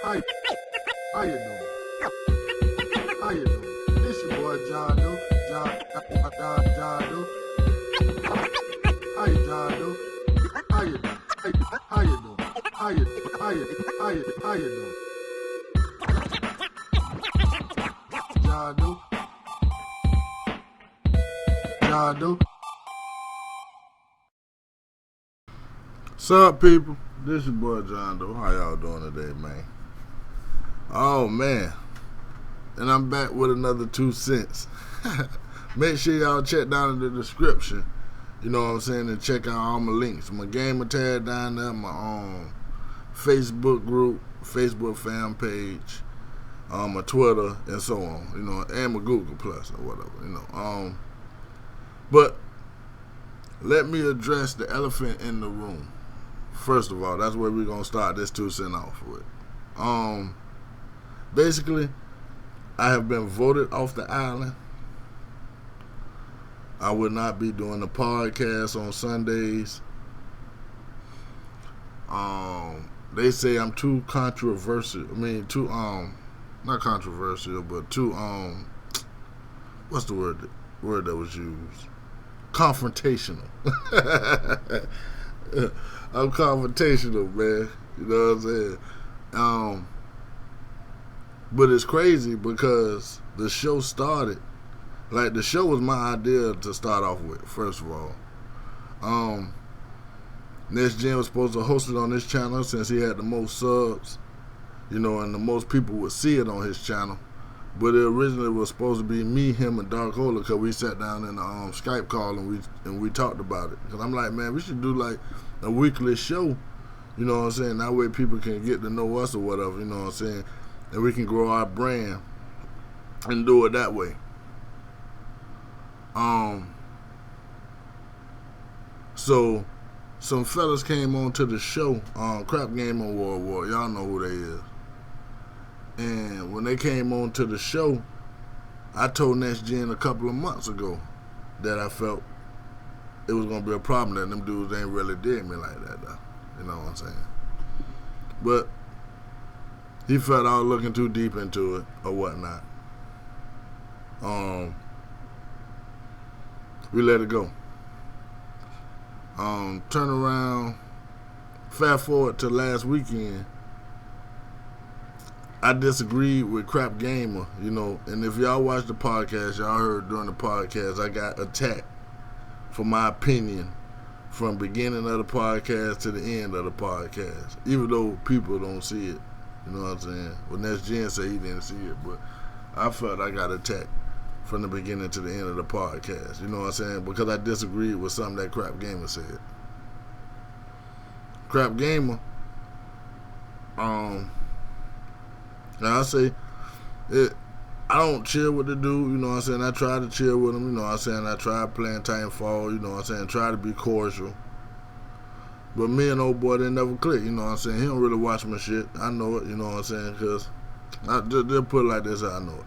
How, how you doing? How you doing? This your boy John Doe. John Doe. How you John Doe? How you doing? How you doing? How you doing? John Doe. John Doe. What's up, people? This your boy John Doe. How y'all doing today, man? Oh, man. And I'm back with another 2 cents. Make sure y'all check down in the description. You know what I'm saying? And check out all my links. My gamer tag down there, my Facebook group, Facebook fan page, my Twitter, and so on. You know, and my Google Plus or whatever. You know. But let me address the elephant in the room. First of all, that's where we're gonna start this 2 cent off with. Basically, I have been voted off the island. I would not be doing the podcast on Sundays. They say I'm too controversial. I mean, too not controversial, but too what's the word that was used? Confrontational. I'm confrontational, man. You know what I'm saying? But it's crazy because the show started. Like, the show was my idea to start off with, first of all. Next Gen was supposed to host it on this channel since he had the most subs, you know, and the most people would see it on his channel. But it originally was supposed to be me, him, and Dark Hola, because we sat down in a Skype call and we talked about it. Because I'm like, man, we should do like a weekly show, you know what I'm saying? That way people can get to know us or whatever, you know what I'm saying? And we can grow our brand and do it that way. So some fellas came on to the show, Crap Game on World War. Y'all know who they is. And when they came on to the show, I told Next Gen a couple of months ago that I felt it was gonna be a problem that them dudes ain't really did me like that though. You know what I'm saying? But he felt I was looking too deep into it or whatnot. We let it go. Turn around, fast forward to last weekend, I disagreed with Crap Gamer, you know, and if y'all watched the podcast, y'all heard during the podcast, I got attacked for my opinion from beginning of the podcast to the end of the podcast, even though people don't see it, you know what I'm saying? Well, Next Gen said he didn't see it, but I felt I got attacked from the beginning to the end of the podcast, you know what I'm saying? Because I disagreed with something that Crap Gamer said. Crap Gamer, now I say, I don't chill with the dude, you know what I'm saying? I try to chill with him, you know what I'm saying? I try playing Titanfall, you know what I'm saying? Try to be cordial. But me and old boy, they never click, you know what I'm saying? He don't really watch my shit. I know it, you know what I'm saying? Because they'll put it like this, I know it.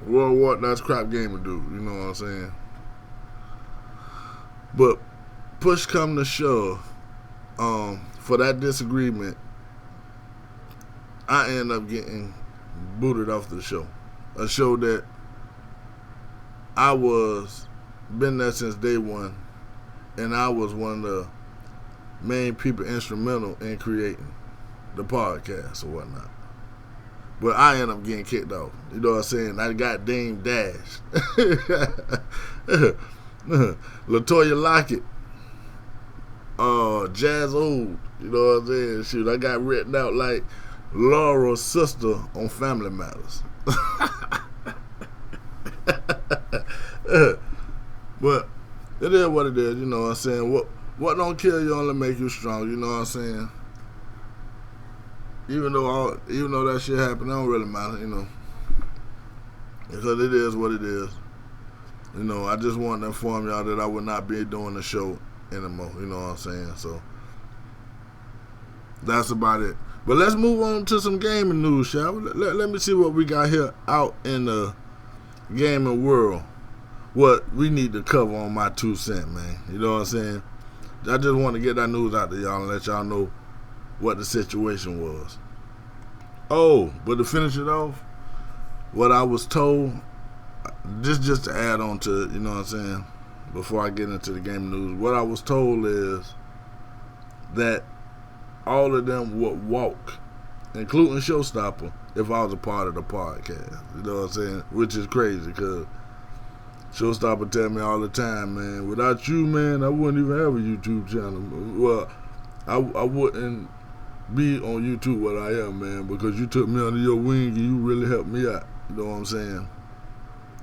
World War, that's Crap Gamer dude, you know what I'm saying? But push come to shove, for that disagreement, I end up getting booted off the show. A show that I was been there since day one, and I was one of the main people instrumental in creating the podcast or whatnot. But I end up getting kicked off. You know what I'm saying? I got Dame Dash. Latoya Lockett. Jazz Old. You know what I'm saying? Shoot, I got written out like Laura's sister on Family Matters. But it is what it is, you know what I'm saying? What don't kill you only make you strong, you know what I'm saying? Even though that shit happened, it don't really matter, you know. Because it is what it is. You know, I just wanted to inform y'all that I would not be doing the show anymore, you know what I'm saying? So that's about it. But let's move on to some gaming news, shall we? Let me see what we got here out in the gaming world. What we need to cover on my 2 cent, man. You know what I'm saying? I just want to get that news out to y'all and let y'all know what the situation was. Oh, but to finish it off, what I was told, just to add on to it, you know what I'm saying, before I get into the game news, what I was told is that all of them would walk, including Showstopper, if I was a part of the podcast. You know what I'm saying? Which is crazy, because Showstopper tell me all the time, man, without you, man, I wouldn't even have a YouTube channel. Well, I wouldn't be on YouTube what I am, man, because you took me under your wing and you really helped me out. You know what I'm saying?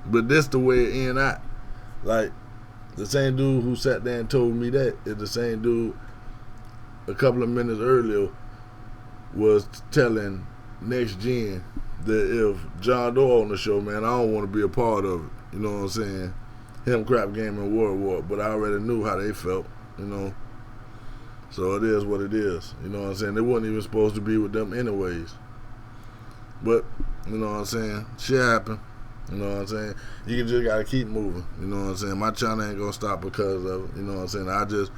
But that's the way it end out. Like, the same dude who sat there and told me that is the same dude a couple of minutes earlier was telling Next Gen that if John Doe on the show, man, I don't want to be a part of it. You know what I'm saying? Him, Crap Game, and World War. But I already knew how they felt, you know. So it is what it is. You know what I'm saying? They wasn't even supposed to be with them anyways. But, you know what I'm saying? Shit happen. You know what I'm saying? You just got to keep moving. You know what I'm saying? My channel ain't going to stop because of it. You know what I'm saying? I just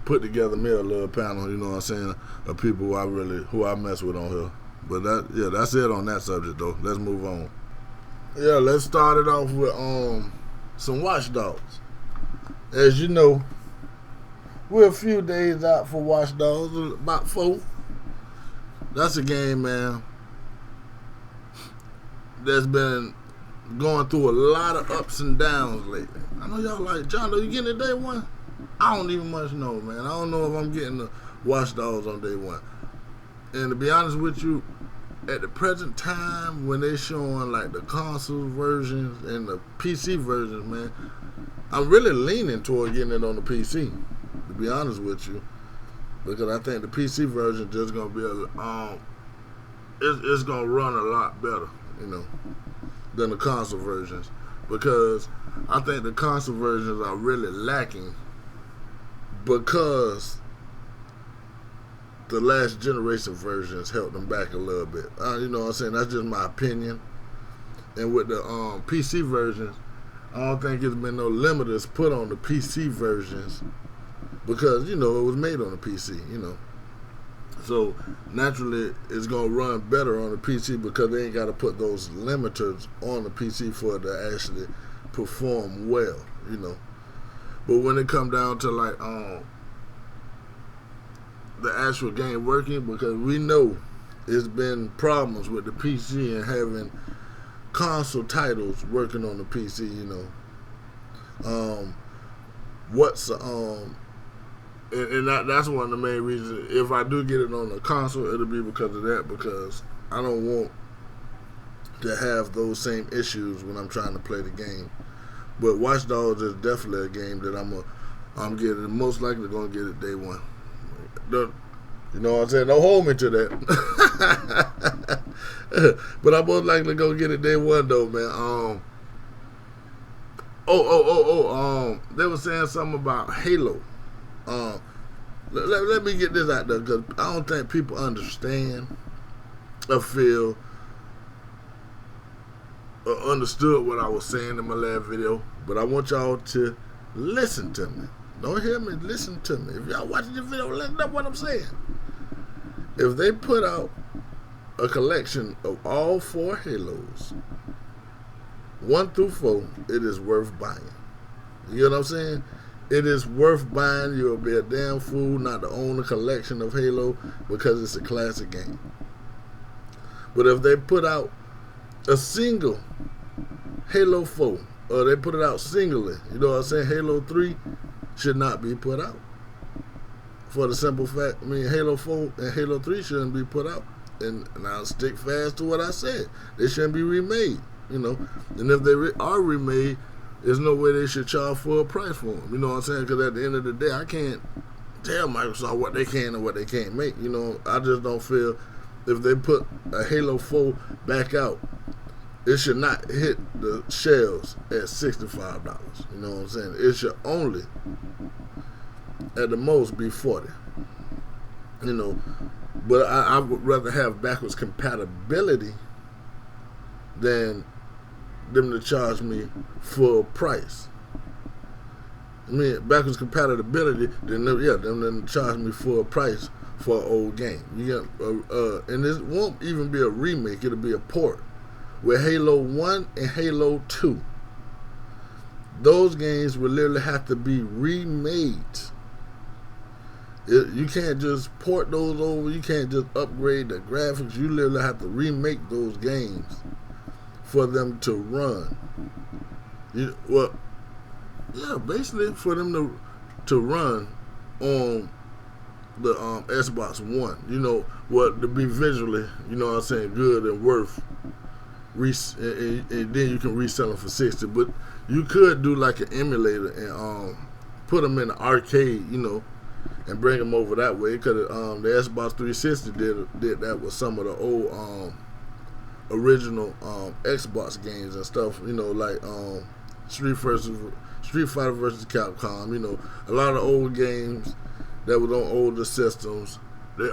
put together me a little panel, you know what I'm saying, of people who I mess with on here. But that's it on that subject, though. Let's move on. Yeah, let's start it off with some Watch Dogs. As you know, we're a few days out for Watch Dogs, about 4. That's a game, man, that's been going through a lot of ups and downs lately. I know y'all like, John, are you getting it day one? I don't even much know, man. I don't know if I'm getting the Watch Dogs on day one. And to be honest with you, at the present time, when they're showing like the console versions and the PC versions, man, I'm really leaning toward getting it on the PC, to be honest with you, because I think the PC version just gonna be it's gonna run a lot better, you know, than the console versions, because I think the console versions are really lacking because the last generation versions helped them back a little bit. You know what I'm saying? That's just my opinion. And with the PC versions, I don't think there's been no limiters put on the PC versions because, you know, it was made on the PC, you know. So naturally, it's going to run better on the PC because they ain't got to put those limiters on the PC for it to actually perform well, you know. But when it come down to like the actual game working, because we know it's been problems with the PC and having console titles working on the PC, you know. That's one of the main reasons. If I do get it on the console, it'll be because of that, because I don't want to have those same issues when I'm trying to play the game. But Watch Dogs is definitely a game that I'm getting, most likely gonna get it day one. You know what I'm saying? Don't hold me to that. But I'm most likely gonna get it day one though, man. They were saying something about Halo. Let me get this out there, because I don't think people understand or feel or understood what I was saying in my last video. But I want y'all to listen to me. Don't hear me, listen to me. If y'all watching the video, listen to what I'm saying. If they put out a collection of all 4 Halos, 1 through 4, it is worth buying. You know what I'm saying? It is worth buying. You'll be a damn fool not to own a collection of Halo, because it's a classic game. But if they put out a single Halo 4, or they put it out singly, you know what I'm saying, Halo 3 should not be put out. For the simple fact, Halo 4 and Halo 3 shouldn't be put out. And I'll stick fast to what I said. They shouldn't be remade, you know. And if they are remade, there's no way they should charge full price for them. You know what I'm saying? Because at the end of the day, I can't tell Microsoft what they can and what they can't make. You know, I just don't feel if they put a Halo 4 back out, it should not hit the shelves at $65. You know what I'm saying? It should only, at the most, be $40. You know, but I would rather have backwards compatibility than them to charge me full price. Backwards compatibility, them to charge me full price for an old game. You get, and this won't even be a remake; it'll be a port. With Halo 1 and Halo 2, those games will literally have to be remade. You can't just port those over. You can't just upgrade the graphics. You literally have to remake those games for them to run. Basically for them to run on the Xbox One. To be visually, what I'm saying, good and worth. And then you can resell them for $60. But you could do like an emulator and put them in the arcade, and bring them over that way. Because the Xbox 360 did that with some of the old original Xbox games and stuff. Like Street Fighter versus Capcom. A lot of old games that was on older systems. They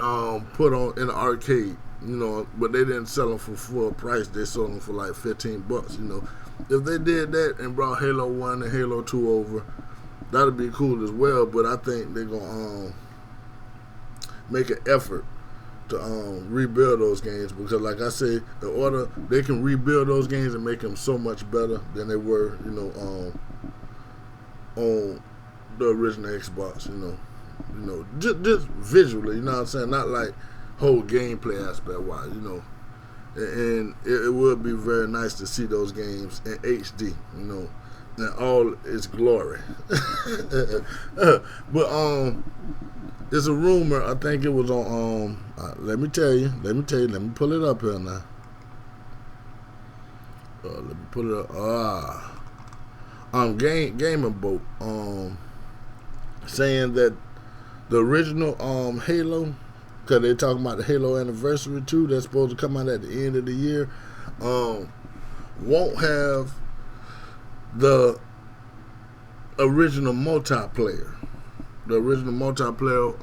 put on in the arcade. But they didn't sell them for full price. They sold them for like $15. If they did that and brought Halo 1 and Halo 2 over, that'd be cool as well. But I think they're gonna make an effort to rebuild those games, because, like I say, they can rebuild those games and make them so much better than they were, on the original Xbox. Just visually. You know what I'm saying? Not like whole gameplay aspect wise, and it would be very nice to see those games in HD, in all its glory. But it's a rumor. I think it was on. Let me pull it up here now. Let me pull it up. Gaming Boat. Saying that the original Halo, because they're talking about the Halo Anniversary 2 that's supposed to come out at the end of the year, won't have the original multiplayer. The original multiplayer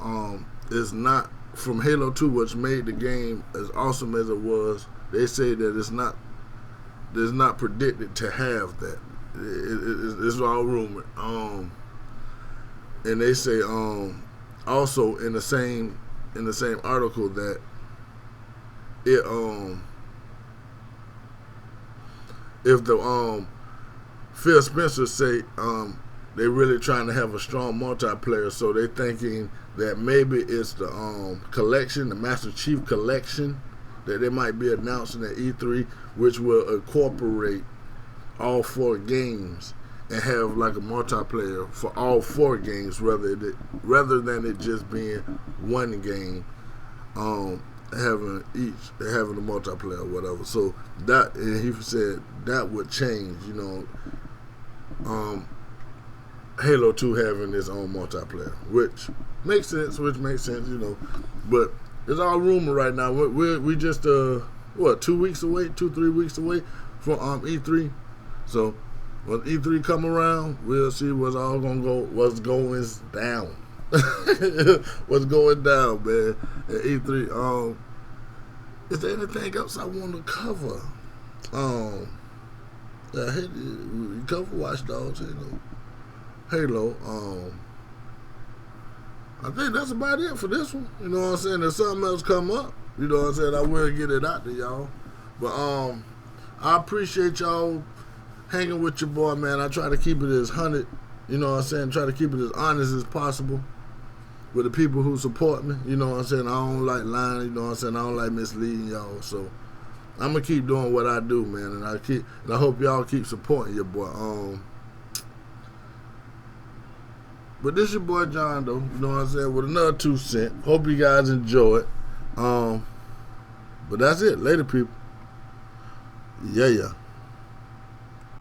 is not from Halo 2, which made the game as awesome as it was. They say that it's not predicted to have that. It's all rumor. And they say also in the same article that if the Phil Spencer say they really trying to have a strong multiplayer, so they thinking that maybe it's the collection, the Master Chief Collection, that they might be announcing at E3, which will incorporate all 4 games and have like a multiplayer for all 4 games, rather than it just being one game, having a multiplayer or whatever. So that, and he said that would change, Halo 2 having its own multiplayer, which makes sense, but it's all rumor right now. We just 2 weeks away, 2-3 weeks away from E3. So when E3 come around, we'll see what's going down. What's going down, man, at E3. Is there anything else I want to cover? We cover Watch Dogs, Halo. I think that's about it for this one. You know what I'm saying? If something else come up, I will get it out to y'all. But I appreciate y'all hanging with your boy, man. I try to keep it as 100, try to keep it as honest as possible with the people who support me. I don't like lying, I don't like misleading y'all. So I'm gonna keep doing what I do, man, and I hope y'all keep supporting your boy. But this your boy John, though, with another 2 cents. Hope you guys enjoy it. But that's it. Later, people. Yeah.